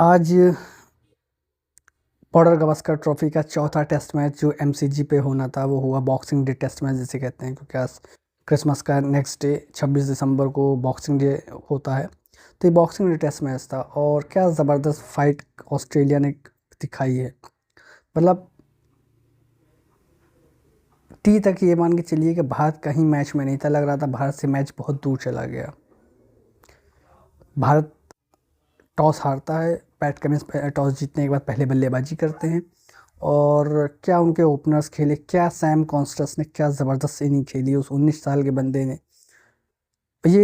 आज border Gavaskar trophy का चौथा टेस्ट मैच जो एमसीजी पे होना था वो हुआ बॉक्सिंग डे टेस्ट मैच जिसे कहते हैं, क्योंकि आज क्रिसमस का नेक्स्ट डे 26 दिसंबर को बॉक्सिंग डे होता है। तो ये बॉक्सिंग डे टेस्ट मैच था और क्या ज़बरदस्त फाइट ऑस्ट्रेलिया ने दिखाई है। मतलब टी तक ये मान के चलिए कि भारत कहीं मैच में नहीं था, लग रहा था भारत से मैच बहुत दूर चला गया। भारत टॉस हारता है, पैट कमिंस टॉस जीतने के बाद पहले बल्लेबाजी करते हैं और क्या उनके ओपनर्स खेले, क्या सैम कॉन्स्टस ने क्या ज़बरदस्त इनिंग खेली उस 19 साल के बंदे ने।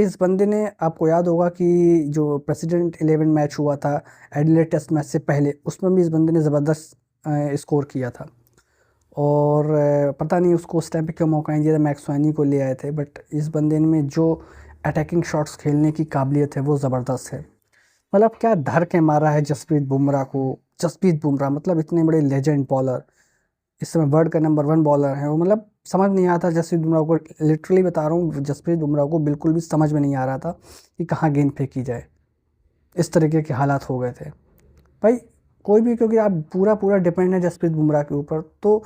इस बंदे ने, आपको याद होगा कि जो प्रेसिडेंट 11 मैच हुआ था एडिलेड टेस्ट मैच से पहले, उसमें भी इस बंदे ने ज़बरदस्त स्कोर किया था और पता नहीं उसको उस टाइम पे क्यों मौका नहीं दिया था, मैक्सवेनी को ले आए थे। बट इस बंदे में जो अटैकिंग शॉट्स खेलने की काबिलियत है वो ज़बरदस्त है। मतलब क्या धर के मारा है जसप्रीत बुमराह को। जसप्रीत बुमराह मतलब इतने बड़े लेजेंड बॉलर, इस समय वर्ल्ड का नंबर 1 बॉलर है वो। मतलब समझ नहीं आता जसप्रीत बुमराह को, लिटरली बता रहा हूँ, जसप्रीत बुमराह को बिल्कुल भी समझ में नहीं आ रहा था कि कहाँ गेंद फेंकी जाए। इस तरीके के हालात हो गए थे भाई। कोई भी, क्योंकि आप पूरा पूरा डिपेंड है जसप्रीत बुमराह के ऊपर, तो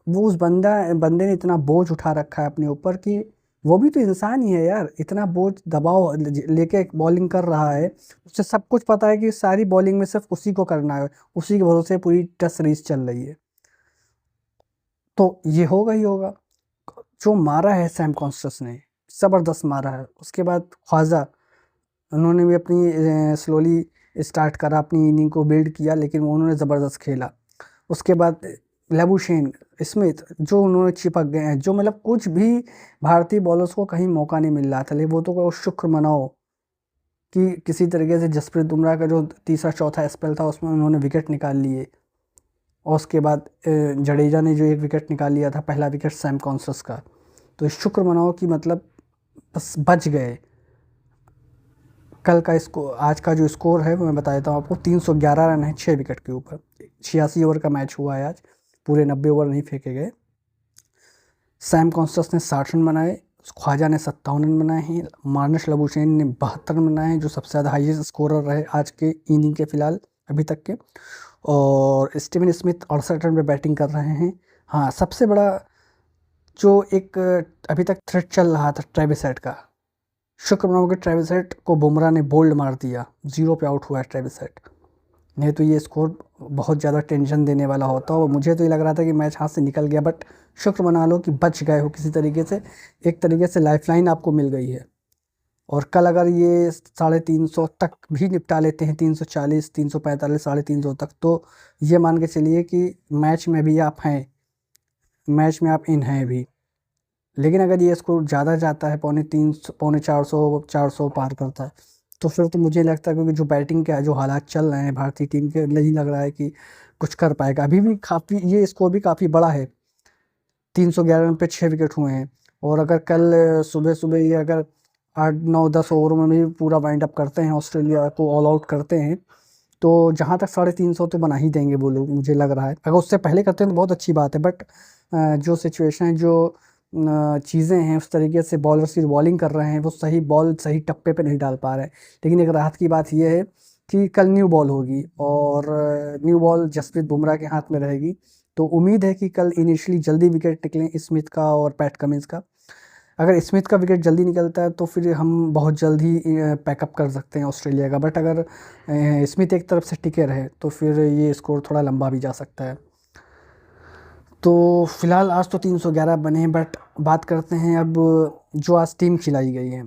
वो उस बंदे ने इतना बोझ उठा रखा है अपने ऊपर कि वो भी तो इंसान ही है यार। इतना बोझ दबाव लेके बॉलिंग कर रहा है, उसे सब कुछ पता है कि सारी बॉलिंग में सिर्फ उसी को करना है, उसी के भरोसे पूरी टेस्ट सीरीज चल रही है, तो ये होगा ही होगा। जो मारा है सैम कॉन्स्टस ने, ज़बरदस्त मारा है। उसके बाद ख्वाजा, उन्होंने भी अपनी स्लोली स्टार्ट करा, अपनी इनिंग को बिल्ड किया, लेकिन उन्होंने ज़बरदस्त खेला। उसके बाद लेबुशेन, स्मिथ, जो उन्होंने चिपक गए हैं, जो मतलब कुछ भी भारतीय बॉलर्स को कहीं मौका नहीं मिल रहा था। लेकिन वो तो शुक्र मनाओ कि किसी तरीके से जसप्रीत बुमराह का जो तीसरा चौथा स्पेल था उसमें उन्होंने विकेट निकाल लिए। और उसके बाद जडेजा ने जो एक विकेट निकाल लिया था, पहला विकेट सैम कॉन्सस का। तो शुक्र मनाओ कि मतलब बस बच गए। कल का आज का जो स्कोर है वो मैं बता देता हूँ आपको। 311 रन है 6 विकेट के ऊपर। 86 ओवर का मैच हुआ है आज, पूरे 90 ओवर नहीं फेंके गए। सैम कॉन्स्टस ने 60 रन बनाए, ख्वाजा ने 57 रन बनाए हैं, मार्नस लबुशेन ने 72 रन बनाए हैं, जो सबसे ज़्यादा हाईएस्ट स्कोरर रहे आज के इनिंग के फिलहाल अभी तक के। और स्टीवन स्मिथ 68 रन पे बैटिंग कर रहे हैं। हाँ, सबसे बड़ा जो एक अभी तक थ्रेट चल रहा था ट्रेविस हेड का, शुक्र मनाओ कि ट्रेविस हेड को बुमराह ने बोल्ड मार दिया, 0 पे आउट हुआ है ट्रेविस हेड। नहीं तो ये स्कोर बहुत ज़्यादा टेंशन देने वाला होता और मुझे तो ये लग रहा था कि मैच हाथ से निकल गया। बट शुक्र मना लो कि बच गए हो किसी तरीके से, एक तरीके से लाइफलाइन आपको मिल गई है। और कल अगर ये 350 तक भी निपटा लेते हैं, 340, 345, 350 तक, तो ये मान के चलिए कि मैच में भी आप हैं, मैच में आप इन हैं भी। लेकिन अगर ये स्कोर ज़्यादा जाता है, 350, 450, 400 पार करता है, तो फिर तो मुझे लगता है, क्योंकि जो बैटिंग के जो हालात चल रहे हैं भारतीय टीम के, नहीं लग रहा है कि कुछ कर पाएगा। अभी भी काफ़ी, ये स्कोर भी काफ़ी बड़ा है। 311 रन पे 6 विकेट हुए हैं। और अगर कल सुबह सुबह ये अगर 8, 9, 10 ओवरों में भी पूरा वाइंड अप करते हैं, ऑस्ट्रेलिया को ऑल आउट करते हैं, तो जहाँ तक 350 तो बना ही देंगे वो लोग, मुझे लग रहा है। अगर उससे पहले करते हैं तो बहुत अच्छी बात है। बट जो सिचुएशन है, जो चीज़ें हैं, उस तरीके से बॉलर्स की बॉलिंग कर रहे हैं, वो सही बॉल सही टप्पे पे नहीं डाल पा रहे हैं। लेकिन एक राहत की बात यह है कि कल न्यू बॉल होगी और न्यू बॉल जसप्रीत बुमराह के हाथ में रहेगी। तो उम्मीद है कि कल इनिशियली जल्दी विकेट निकलें स्मिथ का और पैट कमिंस का। अगर स्मिथ का विकेट जल्दी निकलता है तो फिर हम बहुत जल्द ही पैकअप कर सकते हैं ऑस्ट्रेलिया का। बट अगर स्मिथ एक तरफ से टिके रहे तो फिर ये स्कोर थोड़ा लंबा भी जा सकता है। तो फिलहाल आज तो 311 बने हैं। बट बात करते हैं अब जो आज टीम खिलाई गई है,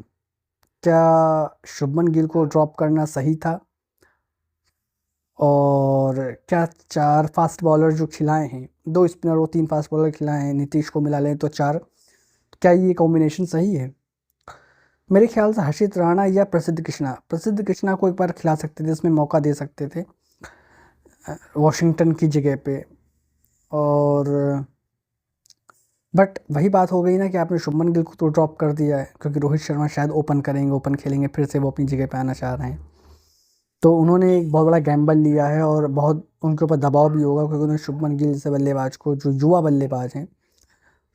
क्या शुभमन गिल को ड्रॉप करना सही था? और क्या 4 फास्ट बॉलर जो खिलाए हैं, 2 स्पिनर और 3 फास्ट बॉलर खिलाए हैं, नीतीश को मिला लें तो 4, क्या ये कॉम्बिनेशन सही है? मेरे ख्याल से हर्षित राणा या प्रसिद्ध कृष्णा को एक बार खिला सकते थे, इसमें मौका दे सकते थे वॉशिंगटन की जगह पे। और बट वही बात हो गई ना कि आपने शुभमन गिल को तो ड्रॉप कर दिया है, क्योंकि रोहित शर्मा शायद ओपन करेंगे, ओपन खेलेंगे, फिर से वो अपनी जगह पे आना चाह रहे हैं। तो उन्होंने एक बहुत बड़ा गैम्बल लिया है और बहुत उनके ऊपर दबाव भी होगा, क्योंकि उन्होंने शुभमन गिल जैसे बल्लेबाज को, जो युवा बल्लेबाज हैं,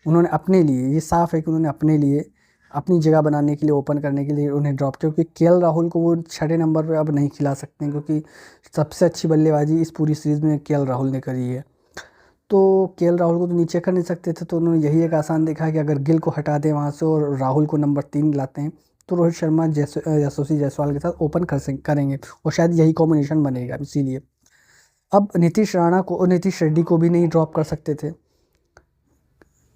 उन्होंने अपने लिए, ये साफ है कि उन्होंने अपने लिए अपनी जगह बनाने के लिए, ओपन करने के लिए उन्हें ड्रॉप किया, क्योंकि केएल राहुल को वो छठे नंबर पे अब नहीं खिला सकते हैं, क्योंकि सबसे अच्छी बल्लेबाजी इस पूरी सीरीज़ में केएल राहुल ने करी है। तो केएल राहुल को तो नीचे कर नहीं सकते थे, तो उन्होंने यही एक आसान देखा कि अगर गिल को हटा दें वहाँ से और राहुल को नंबर 3 लाते हैं, तो रोहित शर्मा यशस्वी जायसवाल के साथ ओपन करेंगे और शायद यही कॉम्बिनेशन बनेगा। इसीलिए अब नीतीश रेड्डी को भी नहीं ड्रॉप कर सकते थे,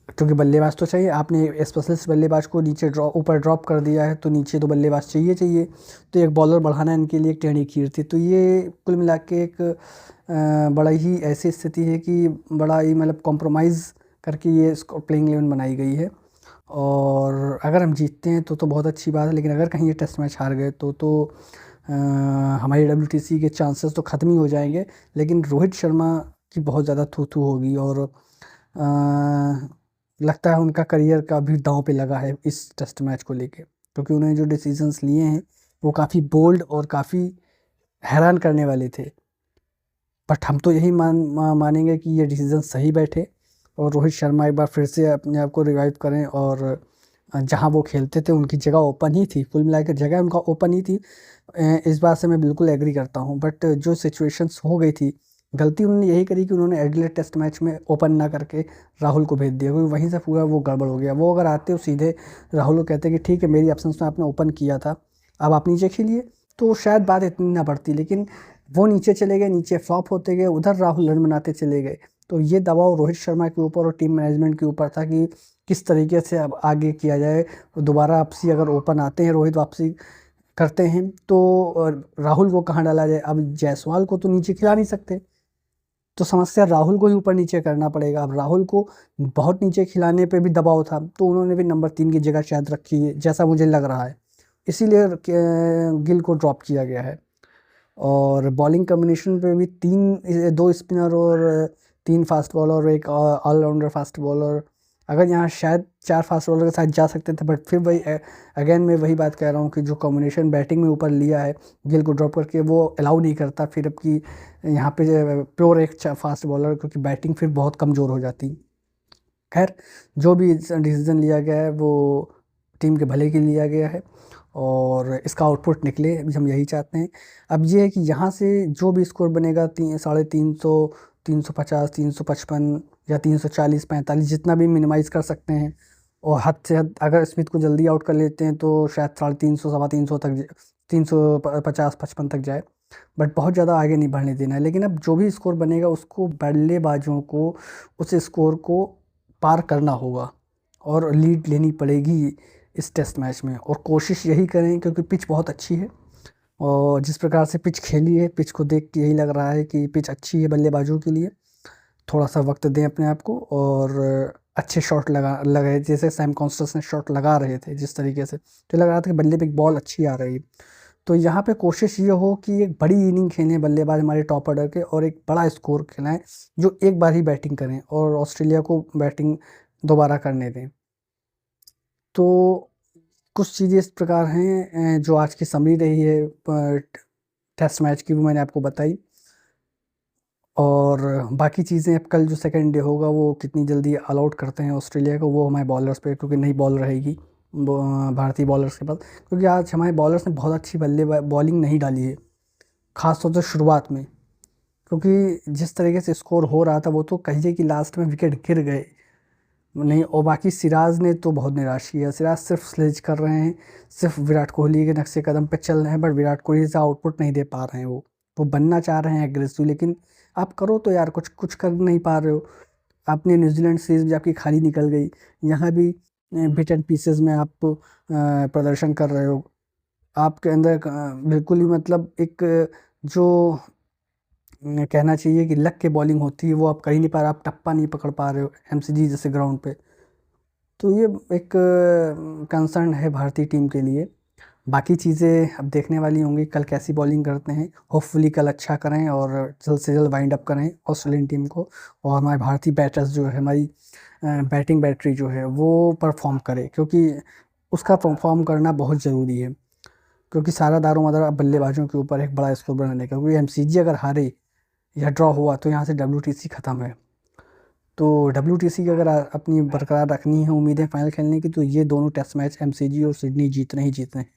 क्योंकि बल्लेबाज तो चाहिए। आपने स्पेशलिस्ट बल्लेबाज को नीचे ऊपर ड्रॉप कर दिया है, तो नीचे तो बल्लेबाज चाहिए। तो एक बॉलर बढ़ाना इनके लिए एक टेढ़ी खीर थी। तो ये कुल मिला के एक बड़ा ही ऐसी स्थिति है कि बड़ा ही मतलब कॉम्प्रोमाइज़ करके ये प्लेइंग 11 बनाई गई है। और अगर हम जीतते हैं तो बहुत अच्छी बात है, लेकिन अगर कहीं ये टेस्ट मैच हार गए तो हमारी WTC के चांसेस तो ख़त्म ही हो जाएंगे। लेकिन रोहित शर्मा की बहुत ज़्यादा थू होगी, और लगता है उनका करियर का भी दांव पे लगा है इस टेस्ट मैच को लेके, क्योंकि उन्होंने जो डिसीजंस लिए हैं वो काफ़ी बोल्ड और काफ़ी हैरान करने वाले थे। बट हम तो यही मानेंगे कि ये डिसीजन सही बैठे, और रोहित शर्मा एक बार फिर से अपने आप को रिवाइव करें, और जहां वो खेलते थे उनकी जगह ओपन ही थी, कुल मिलाकर जगह उनका ओपन ही थी। इस बात से मैं बिल्कुल एग्री करता हूं। बट जो सिचुएशंस हो गई थी, गलती उन्होंने यही करी कि उन्होंने एडिलेड टेस्ट मैच में ओपन ना करके राहुल को भेज दिया, क्योंकि वहीं से पूरा वो गड़बड़ हो गया। वो अगर आते हो सीधे राहुल को कहते कि ठीक है मेरी एब्सेंस में आपने ओपन किया था, अब आप नीचे खेलिए, तो शायद बात इतनी ना बढ़ती। लेकिन वो नीचे चले गए, नीचे फ्लॉप होते गए, उधर राहुल रन बनाते चले गए। तो ये दबाव रोहित शर्मा के ऊपर और टीम मैनेजमेंट के ऊपर था कि किस तरीके से अब आगे किया जाए। दोबारा वापसी अगर ओपन आते हैं, रोहित वापसी करते हैं, तो राहुल को कहाँ डाला जाए। अब जायसवाल को तो नीचे खिला नहीं सकते, तो समस्या राहुल को ही ऊपर नीचे करना पड़ेगा। अब राहुल को बहुत नीचे खिलाने पे भी दबाव था, तो उन्होंने भी नंबर 3 की जगह शायद रखी है, जैसा मुझे लग रहा है। इसीलिए गिल को ड्रॉप किया गया है। और बॉलिंग कॉम्बिनेशन पे भी 2 स्पिनर और 3 फास्ट बॉलर और एक ऑलराउंडर फास्ट बॉलर। अगर यहाँ शायद 4 फास्ट बॉलर के साथ जा सकते थे, बट फिर वही अगेन मैं वही बात कह रहा हूँ कि जो कॉम्बिनेशन बैटिंग में ऊपर लिया है गिल को ड्रॉप करके, वो अलाउ नहीं करता फिर अब की यहाँ पे प्योर एक फास्ट बॉलर, क्योंकि बैटिंग फिर बहुत कमज़ोर हो जाती। खैर, जो भी डिसीज़न लिया गया है वो टीम के भले के लिए लिया गया है, और इसका आउटपुट निकले हम यही चाहते हैं। अब ये है कि यहाँ से जो भी स्कोर बनेगा 350, 350, 355 या 340, 45 जितना भी मिनिमाइज़ कर सकते हैं। और हद से हद अगर स्मिथ को जल्दी आउट कर लेते हैं तो शायद 350, 350 तक 350, 55 तक जाए। बट बहुत ज़्यादा आगे नहीं बढ़ने देना है। लेकिन अब जो भी स्कोर बनेगा उसको बल्लेबाजों को उस स्कोर को पार करना होगा और लीड लेनी पड़ेगी इस टेस्ट मैच में। और कोशिश यही करें, क्योंकि पिच बहुत अच्छी है, और जिस प्रकार से पिच खेली है, पिच को देख के यही लग रहा है कि पिच अच्छी है बल्लेबाजों के लिए। थोड़ा सा वक्त दें अपने आप को, और अच्छे शॉट लगाए, जैसे सैम कॉन्स्टेंस ने शॉट लगा रहे थे जिस तरीके से, तो लग रहा था कि बल्ले पे एक बॉल अच्छी आ रही है। तो यहाँ पे कोशिश ये हो कि एक बड़ी इनिंग खेलें बल्लेबाज हमारे टॉप ऑर्डर के, और एक बड़ा स्कोर खिलाएं, जो एक बार ही बैटिंग करें और ऑस्ट्रेलिया को बैटिंग दोबारा करने दें। तो कुछ चीज़ें इस प्रकार हैं जो आज की समरी रही है टेस्ट मैच की, वो मैंने आपको बताई। और बाकी चीज़ें अब कल जो सेकंड डे होगा वो कितनी जल्दी ऑल आउट करते हैं ऑस्ट्रेलिया को, वो हमारे बॉलर्स पे, क्योंकि नई बॉल रहेगी भारतीय बॉलर्स के पास। क्योंकि आज हमारे बॉलर्स ने बहुत अच्छी बॉलिंग नहीं डाली है, ख़ासतौर से शुरुआत में। क्योंकि जिस तरीके से स्कोर हो रहा था, वो तो कहिए कि लास्ट में विकेट गिर गए नहीं। और बाकी सिराज ने तो बहुत निराश किया। सिराज सिर्फ स्लेज कर रहे हैं, सिर्फ विराट कोहली के नक्शे कदम पे चल रहे हैं, बट विराट कोहली से आउटपुट नहीं दे पा रहे हैं। वो बनना चाह रहे हैं एग्रेसिव, लेकिन आप करो तो यार, कुछ कुछ कर नहीं पा रहे हो। आपने न्यूजीलैंड सीरीज भी आपकी खाली निकल गई, यहाँ भी बिट एंड पीसेस में आप प्रदर्शन कर रहे हो। आपके अंदर बिल्कुल ही मतलब एक जो कहना चाहिए कि लक के बॉलिंग होती है, वो आप कर ही नहीं पा रहे। आप टप्पा नहीं पकड़ पा रहे हो MCG जैसे ग्राउंड पे। तो ये एक कंसर्न है भारतीय टीम के लिए। बाकी चीज़ें अब देखने वाली होंगी, कल कैसी बॉलिंग करते हैं। होपफुली कल अच्छा करें और जल्द से जल्द वाइंड अप करें ऑस्ट्रेलियन टीम को, और हमारे भारतीय बैटर्स जो है, हमारी बैटिंग बैटरी जो है वो परफॉर्म करे, क्योंकि उसका परफॉर्म करना बहुत ज़रूरी है। क्योंकि सारा दारोमदार अब बल्लेबाजों के ऊपर एक बड़ा स्कोर बनाने का, क्योंकि MCG अगर हारे या ड्रॉ हुआ तो यहाँ से WTC ख़त्म है। तो WTC की अगर अपनी बरकरार रखनी है उम्मीदें फाइनल खेलने की, तो ये दोनों टेस्ट मैच MCG और सिडनी जीतने ही जीतने हैं।